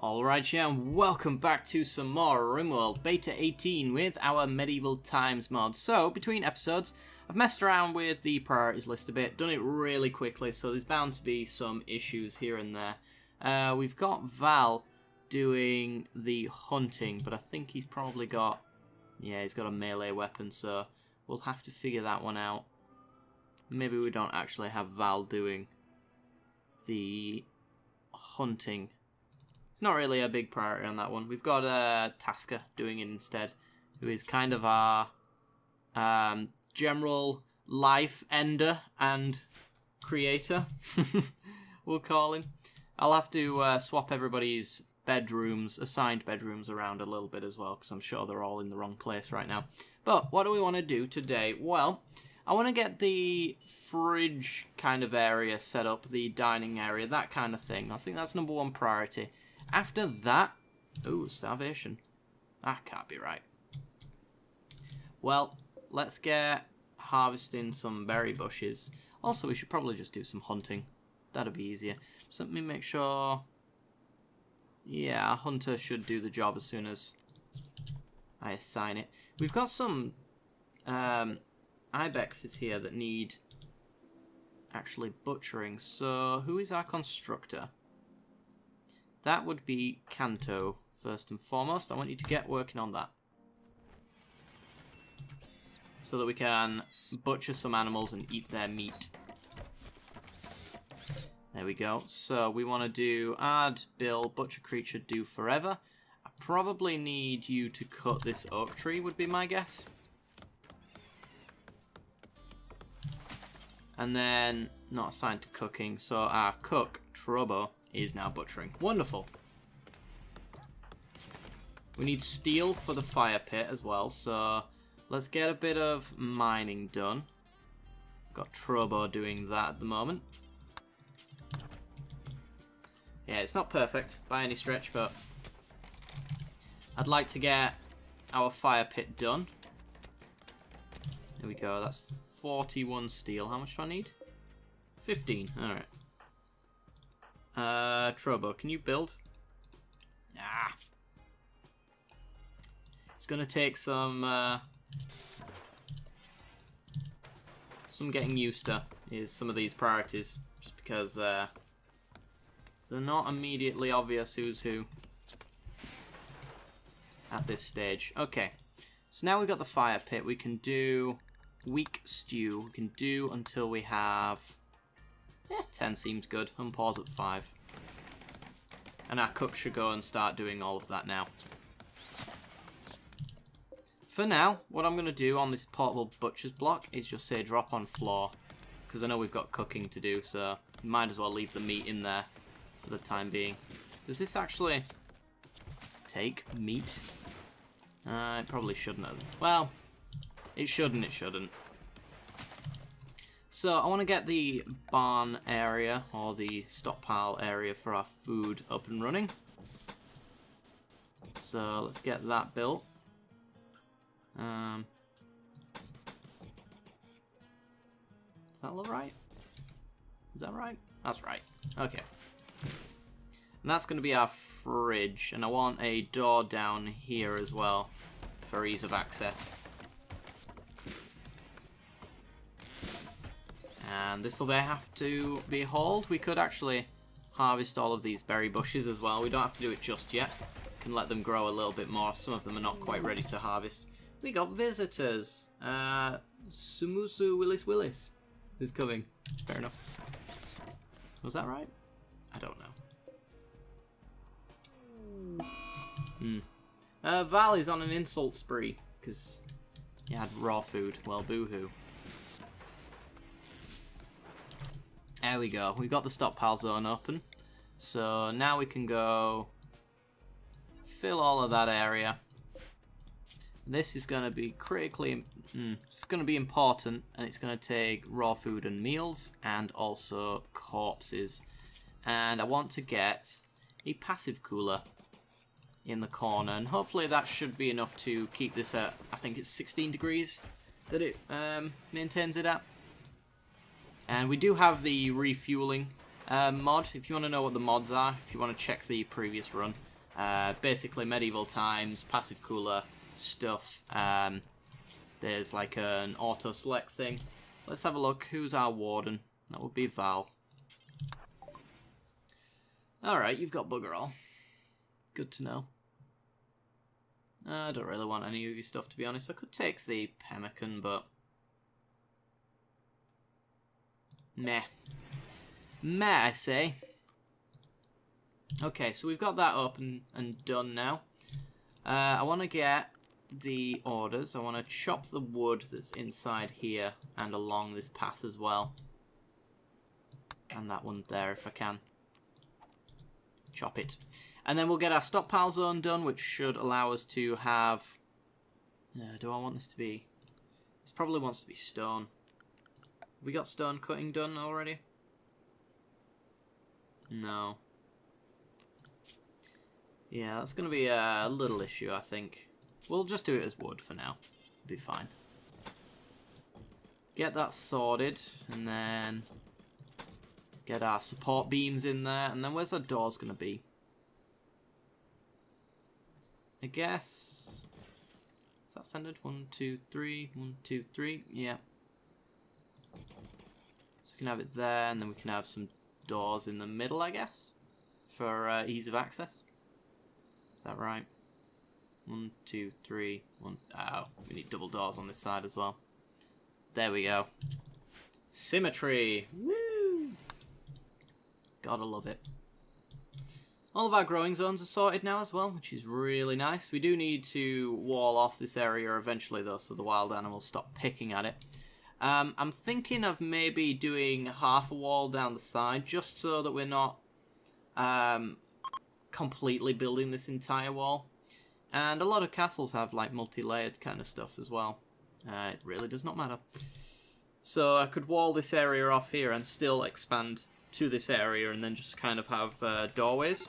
Alright, yeah, and welcome back to some more Rimworld Beta 18 with our Medieval Times mod. So, between episodes, I've messed around with the priorities list a bit, done it really quickly, so there's bound to be some issues here and there. We've got Val doing the hunting, but I think he's probably got, yeah, he's got a melee weapon, so we'll have to figure that one out. Maybe we don't actually have Val doing the hunting. It's not really a big priority on that one. We've got Tasker doing it instead, who is kind of our general life ender and creator, we'll call him. I'll have to swap everybody's bedrooms, assigned bedrooms around a little bit as well, because I'm sure they're all in the wrong place right now. But what do we want to do today? Well, I want to get the fridge kind of area set up, the dining area, that kind of thing. I think that's number one priority. After that, ooh, starvation. That can't be right. Well, let's get harvesting some berry bushes. Also, we should probably just do some hunting. That'll be easier. So let me make sure. Yeah, our hunter should do the job as soon as I assign it. We've got some ibexes here that need actually butchering. So who is our constructor? That would be Kanto, first and foremost. I want you to get working on that, so that we can butcher some animals and eat their meat. There we go. So we want to do add, bill, butcher creature, do forever. I probably need you to cut this oak tree, would be my guess. And then not assigned to cooking, so our cook, Trobo, is now butchering. Wonderful. We need steel for the fire pit as well, so let's get a bit of mining done. Got Trobo doing that at the moment. Yeah, it's not perfect by any stretch, but I'd like to get our fire pit done. There we go, that's 41 steel. How much do I need? 15, alright. Trobo, can you build? Ah. It's gonna take some getting used to is some of these priorities, just because they're not immediately obvious who's who at this stage. Okay, so now we've got the fire pit. We can do weak stew. We can do until we have 10 seems good. Unpause at 5. And our cook should go and start doing all of that now. For now, what I'm going to do on this portable butcher's block is just say drop on floor. Because I know we've got cooking to do, so might as well leave the meat in there for the time being. Does this actually take meat? It probably shouldn't have. Well, it should and it shouldn't. So I want to get the barn area, or the stockpile area for our food up and running. So let's get that built. Does that look right? Is that right? That's right. Okay. And that's going to be our fridge. And I want a door down here as well for ease of access. And this will have to be hauled. We could actually harvest all of these berry bushes as well. We don't have to do it just yet. We can let them grow a little bit more. Some of them are not quite ready to harvest. We got visitors. Sumusu Willis is coming. Fair enough. Was that right? I don't know. Val is on an insult spree because he had raw food. Well, boo-hoo. There we go. We've got the stockpile zone open. So now we can go fill all of that area. This is going to be critically... it's going to be important, and it's going to take raw food and meals, and also corpses. And I want to get a passive cooler in the corner, and hopefully that should be enough to keep this at, I think it's 16 degrees that it maintains it at. And we do have the refueling mod. If you want to know what the mods are, if you want to check the previous run, basically medieval times, passive cooler stuff. There's like an auto select thing. Let's have a look. Who's our warden? That would be Val. Alright, you've got bugger all. Good to know. I don't really want any of your stuff, to be honest. I could take the pemmican, but... meh. Meh, I say. Okay, so we've got that up and done now. I want to get the orders. I want to chop the wood that's inside here and along this path as well. And that one there if I can. Chop it. And then we'll get our stockpile zone done, which should allow us to have... do I want this to be... This probably wants to be stone. Have we got stone cutting done already? No. Yeah, that's going to be a little issue, I think. We'll just do it as wood for now. It'll be fine. Get that sorted, and then... get our support beams in there, and then where's our doors going to be? I guess... Is that centered? 1, 2, 3. 1, 2, 3. Yeah. So we can have it there, and then we can have some doors in the middle, I guess, for ease of access. Is that right? 1, 2, 3. 1. Oh, we need double doors on this side as well. There we go. Symmetry. Woo! Gotta love it. All of our growing zones are sorted now as well, which is really nice. We do need to wall off this area eventually, though, so the wild animals stop picking at it. I'm thinking of maybe doing half a wall down the side, just so that we're not completely building this entire wall. And a lot of castles have like multi-layered kind of stuff as well. It really does not matter. So I could wall this area off here and still expand to this area, and then just kind of have doorways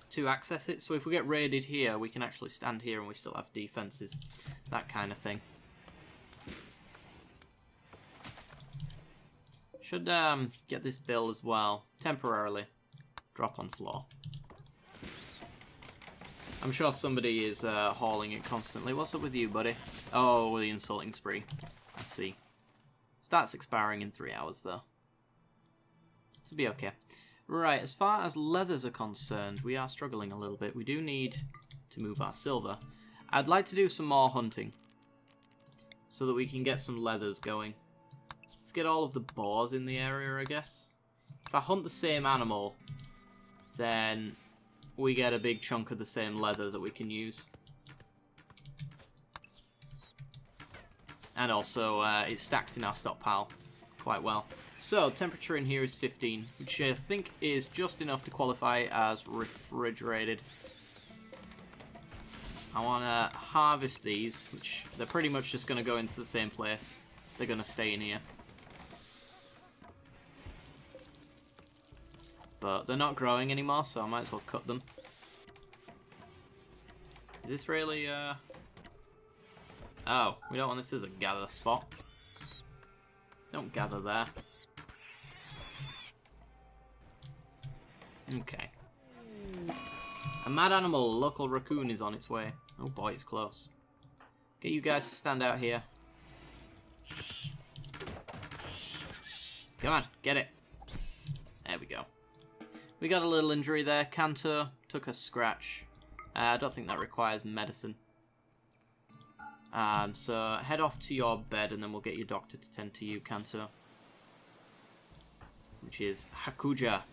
to access it. So if we get raided here, we can actually stand here and we still have defenses. That kind of thing. Should get this bill as well, temporarily. Drop on floor. I'm sure somebody is hauling it constantly. What's up with you, buddy? Oh, the insulting spree. I see. Starts expiring in 3 hours, though. To be okay. Right, as far as leathers are concerned, we are struggling a little bit. We do need to move our silver. I'd like to do some more hunting, so that we can get some leathers going. Let's get all of the boars in the area, I guess. If I hunt the same animal, then we get a big chunk of the same leather that we can use. And also, it stacks in our stockpile quite well. So, temperature in here is 15, which I think is just enough to qualify as refrigerated. I want to harvest these, which they're pretty much just going to go into the same place. They're going to stay in here. But they're not growing anymore, so I might as well cut them. Is this really, Oh, we don't want this as a gather spot. Don't gather there. Okay. A mad animal, local raccoon, is on its way. Oh boy, it's close. Get you guys to stand out here. Come on, get it. There we go. We got a little injury there. Cantor took a scratch. I don't think that requires medicine. So head off to your bed and then we'll get your doctor to tend to you, Cantor. Which is Hakuja.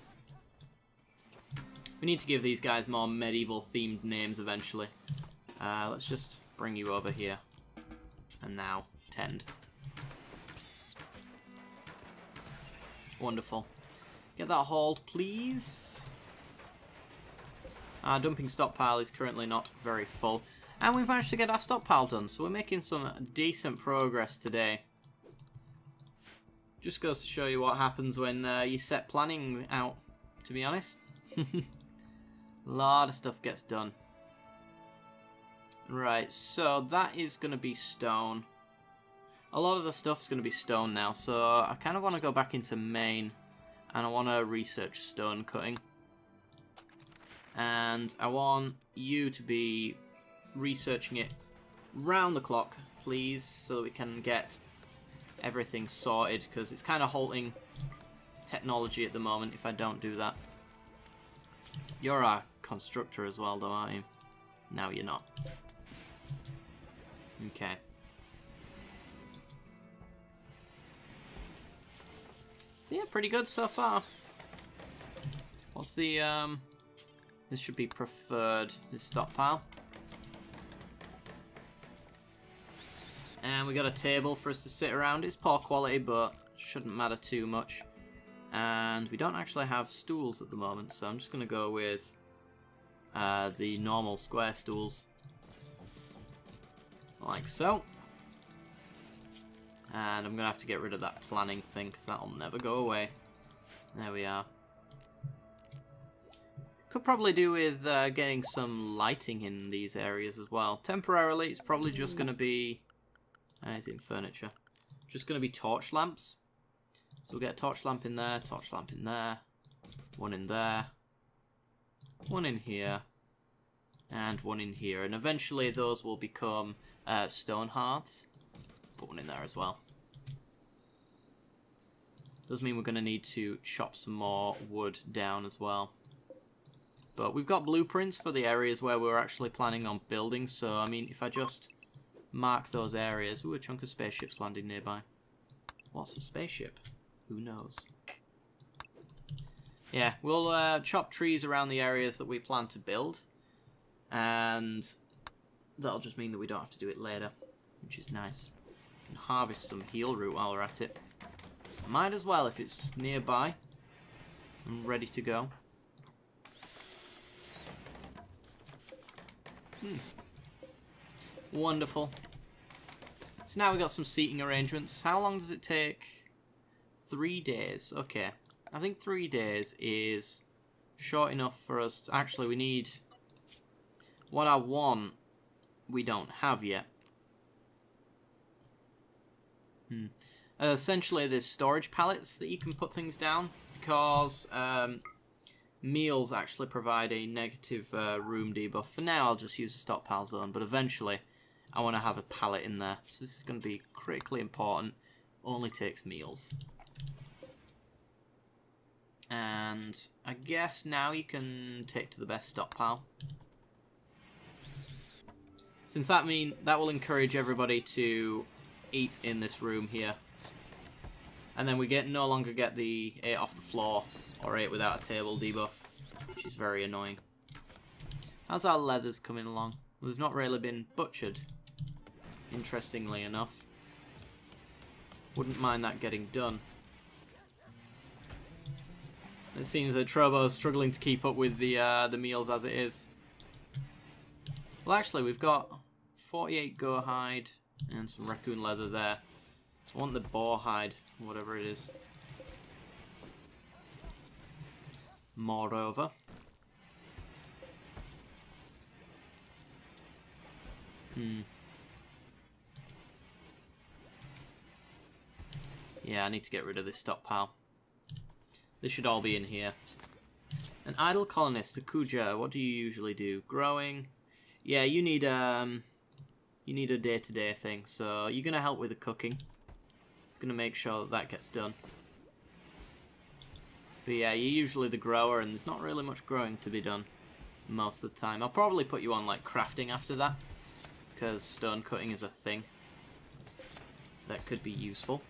We need to give these guys more medieval themed names eventually. Let's just bring you over here. And now, tend. Wonderful. Get that hauled, please. Our dumping stockpile is currently not very full. And we've managed to get our stockpile done, so we're making some decent progress today. Just goes to show you what happens when you set planning out, to be honest. A lot of stuff gets done. Right, so that is going to be stone. A lot of the stuff's going to be stone now, so I kind of want to go back into main And I want to research stone cutting. And I want you to be researching it round the clock, please, so that we can get everything sorted, because it's kind of halting technology at the moment if I don't do that. You're a constructor as well, though, aren't you? No, you're not. Okay. So yeah, pretty good so far. What's the, this should be preferred, this stockpile. And we got a table for us to sit around. It's poor quality, but shouldn't matter too much. And we don't actually have stools at the moment, so I'm just going to go with the normal square stools. Like so. And I'm going to have to get rid of that planning thing, because that'll never go away. There we are. Could probably do with getting some lighting in these areas as well. Temporarily, it's probably just going to be... is it in furniture? Just going to be torch lamps. So we'll get a torch lamp in there, torch lamp in there, one in there, one in here, and one in here. And eventually those will become stone hearths. Put one in there as well. Does mean we're going to need to chop some more wood down as well. But we've got blueprints for the areas where we're actually planning on building. So, I mean, if I just mark those areas... Ooh, a chunk of spaceships landing nearby. What's a spaceship? Who knows? Yeah, we'll chop trees around the areas that we plan to build. And that'll just mean that we don't have to do it later, which is nice. We can harvest some heal root while we're at it. Might as well if it's nearby and ready to go. Wonderful. So now we've got some seating arrangements. How long does it take? 3 days. Okay. I think 3 days is short enough for us to... Actually, we need... What I want, we don't have yet. Essentially, there's storage pallets that you can put things down, because meals actually provide a negative room debuff. For now, I'll just use a stockpile zone, but eventually I want to have a pallet in there. So this is going to be critically important. Only takes meals. And I guess now you can take to the best stockpile. Since that will encourage everybody to eat in this room here. And then we no longer get the 8 off the floor or 8 without a table debuff, which is very annoying. How's our leathers coming along? Well, they've not really been butchered, interestingly enough. Wouldn't mind that getting done. It seems that Trobo's struggling to keep up with the meals as it is. Well, actually, we've got 48 go hide and some raccoon leather there. I want the boar hide, whatever it is. Moreover. Yeah, I need to get rid of this stockpile. This should all be in here. An idle colonist, a Kuja, what do you usually do? Growing. Yeah, you need a day-to-day thing, so you're going to help with the cooking. It's going to make sure that that gets done. But yeah, you're usually the grower, and there's not really much growing to be done most of the time. I'll probably put you on like crafting after that, because stone cutting is a thing that could be useful.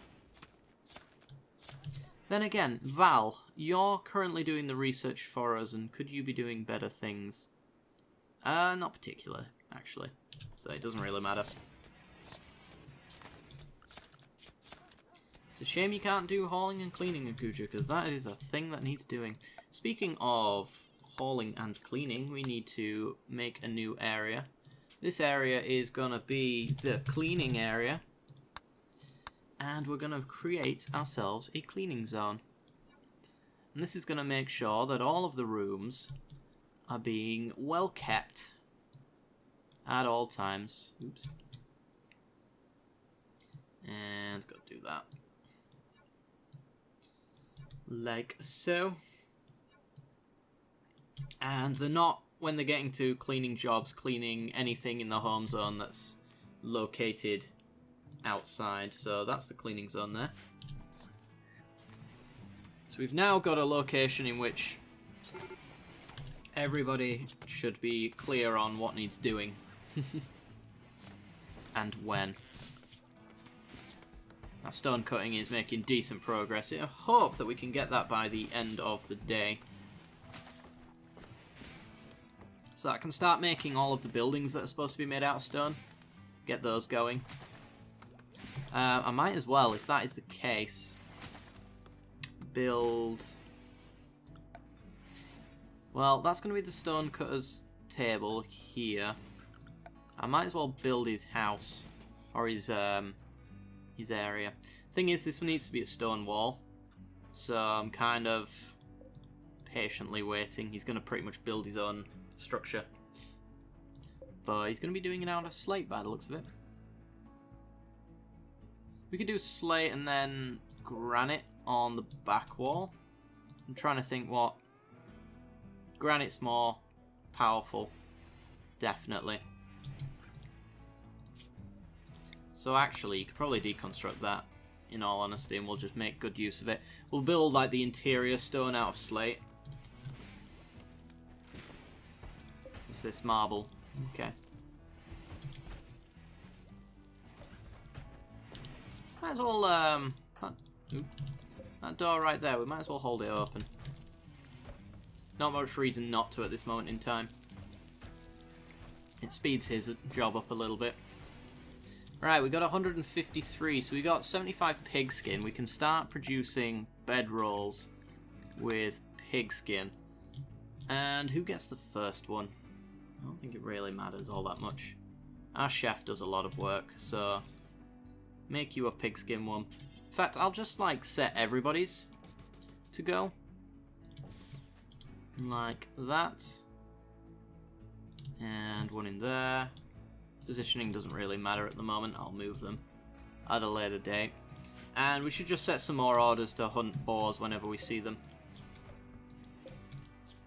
Then again, Val, you're currently doing the research for us, and could you be doing better things? Not particularly, actually. So it doesn't really matter. It's a shame you can't do hauling and cleaning, Akuja, because that is a thing that needs doing. Speaking of hauling and cleaning, we need to make a new area. This area is going to be the cleaning area. And we're going to create ourselves a cleaning zone. And this is going to make sure that all of the rooms are being well kept at all times. Oops. And got to do that. Like so. And they're not, when they're getting to cleaning jobs, cleaning anything in the home zone that's located outside. So that's the cleaning zone there. So we've now got a location in which everybody should be clear on what needs doing. And when. That stone cutting is making decent progress. I hope that we can get that by the end of the day. So I can start making all of the buildings that are supposed to be made out of stone. Get those going. I might as well, if that is the case, build... Well, that's going to be the stonecutter's table here. I might as well build his house, or his area. Thing is, this one needs to be a stone wall, so I'm kind of patiently waiting. He's going to pretty much build his own structure, but he's going to be doing it out of slate by the looks of it. We could do slate and then granite on the back wall. I'm trying to think what... Granite's more powerful, definitely. So actually, you could probably deconstruct that, in all honesty, and we'll just make good use of it. We'll build like the interior stone out of slate. What's this? Marble. Okay. Might as well, that door right there, we might as well hold it open. Not much reason not to at this moment in time. It speeds his job up a little bit. Right, we got 153, so we got 75 pigskin. We can start producing bedrolls with pigskin. And who gets the first one? I don't think it really matters all that much. Our chef does a lot of work, so make you a pigskin one. In fact, I'll just like set everybody's to go. Like that. And one in there. Positioning doesn't really matter at the moment. I'll move them at a later date. And we should just set some more orders to hunt boars whenever we see them,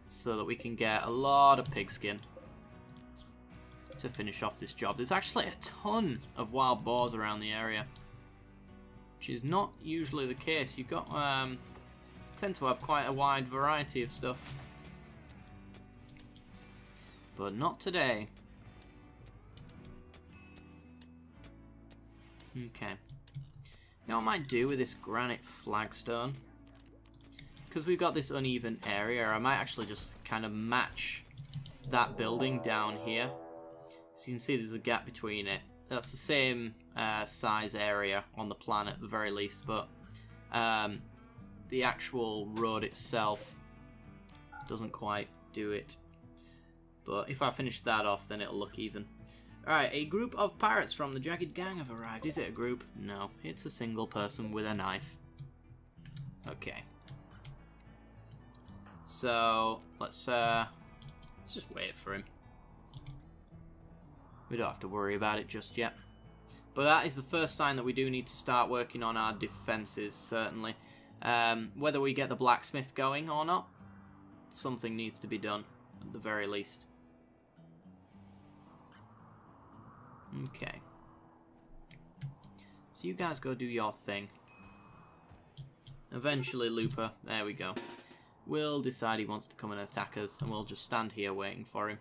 so that we can get a lot of pigskin to finish off this job. There's actually a ton of wild boars around the area, which is not usually the case. You've got tend to have quite a wide variety of stuff, but not today. Okay. You know what I might do with this granite flagstone? Because we've got this uneven area, I might actually just kind of match that building down here. So you can see there's a gap between it. That's the same size area on the plan at the very least, but the actual road itself doesn't quite do it. But if I finish that off, then it'll look even. Alright, a group of pirates from the Jagged Gang have arrived. Is it a group? No, it's a single person with a knife. Okay. So, let's just wait for him. We don't have to worry about it just yet. But that is the first sign that we do need to start working on our defences, certainly. Whether we get the blacksmith going or not, something needs to be done, at the very least. Okay. So you guys go do your thing. Eventually, Looper, there we go, will decide he wants to come and attack us, and we'll just stand here waiting for him.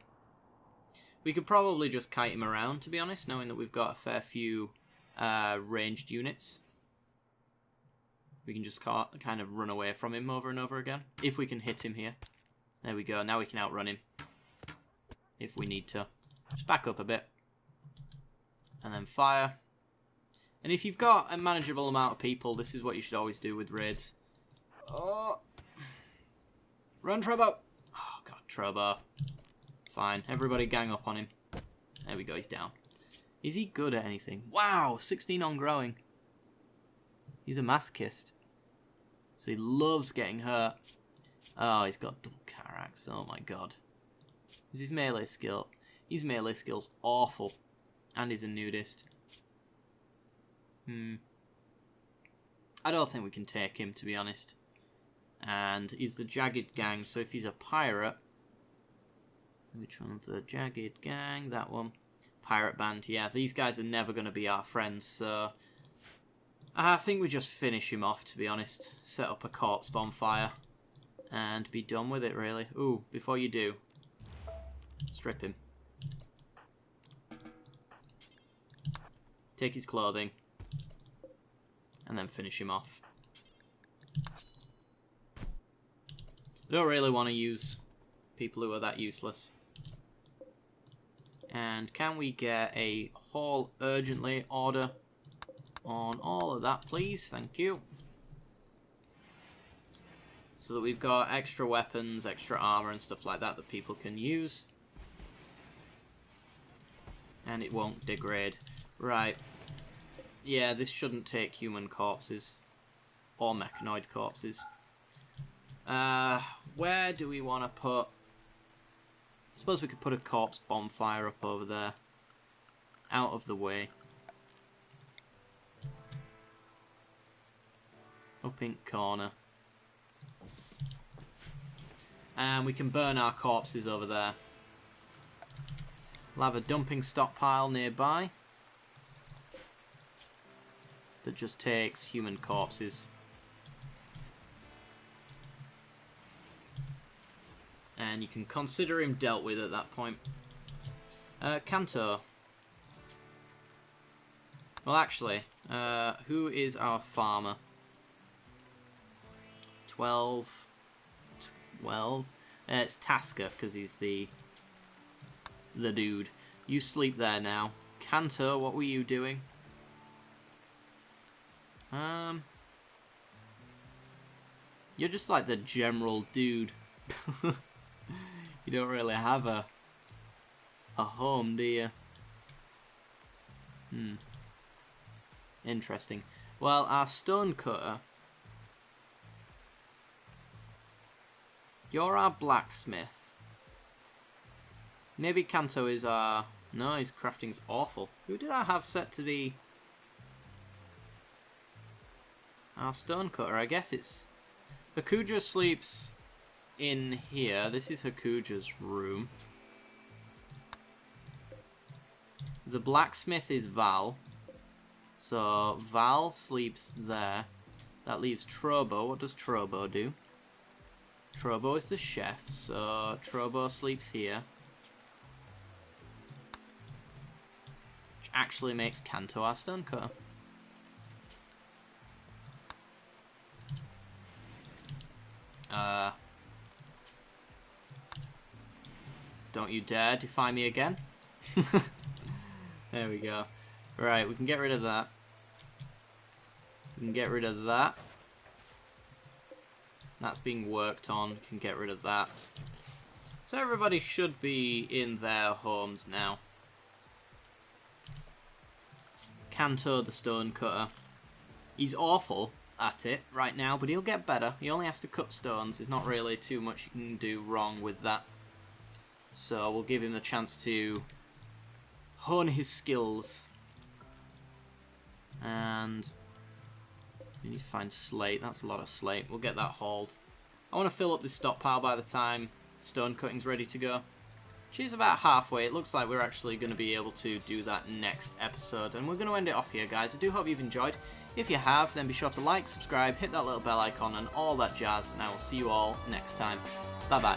We could probably just kite him around, to be honest, knowing that we've got a fair few ranged units. We can just kind of run away from him over and over again, if we can hit him here. There we go, now we can outrun him, if we need to. Just back up a bit. And then fire. And if you've got a manageable amount of people, this is what you should always do with raids. Oh. Run, Trobo! Oh, God, Trobo. Fine, everybody gang up on him. There we go, he's down. Is he good at anything? Wow, 16 on growing. He's a masochist. So he loves getting hurt. Oh, he's got double Carax. Oh, my God. Is his melee skill? His melee skill's awful. And he's a nudist. I don't think we can take him, to be honest. And he's the Jagged Gang, so if he's a pirate... Which one's the Jagged Gang? That one. Pirate Band. Yeah, these guys are never going to be our friends, so... I think we just finish him off, to be honest. Set up a corpse bonfire. And be done with it, really. Ooh, before you do... Strip him. Take his clothing. And then finish him off. I don't really want to use people who are that useless. And can we get a haul urgently order on all of that, please? Thank you. So that we've got extra weapons, extra armor and stuff like that that people can use. And it won't degrade. Right. Yeah, this shouldn't take human corpses. Or mechanoid corpses. Where do we want to put... I suppose we could put a corpse bonfire up over there. Out of the way. Up in corner. And we can burn our corpses over there. We'll have a dumping stockpile nearby. That just takes human corpses. And you can consider him dealt with at that point. Kanto. Well, actually, who is our farmer? 12. It's Tasker, because he's the dude. You sleep there now. Kanto, what were you doing? You're just like the general dude. You don't really have a home, do you? Interesting. Well, our stonecutter... You're our blacksmith. Maybe Kanto is our... No, his crafting's awful. Who did I have set to be... Our stonecutter? I guess it's... Hakuja sleeps in here. This is Hakuja's room. The blacksmith is Val. So Val sleeps there. That leaves Trobo. What does Trobo do? Trobo is the chef, so Trobo sleeps here. Which actually makes Kanto our stonecutter. Don't you dare defy me again. There we go. Right, we can get rid of that. We can get rid of that. That's being worked on. We can get rid of that. So everybody should be in their homes now. Kanto the stonecutter. He's awful at it right now, but he'll get better. He only has to cut stones. There's not really too much you can do wrong with that. So we'll give him the chance to hone his skills. And we need to find slate. That's a lot of slate. We'll get that hauled. I want to fill up this stockpile by the time stone cutting's ready to go. She's about halfway. It looks like we're actually going to be able to do that next episode. And we're going to end it off here, guys. I do hope you've enjoyed. If you have, then be sure to like, subscribe, hit that little bell icon and all that jazz. And I will see you all next time. Bye-bye.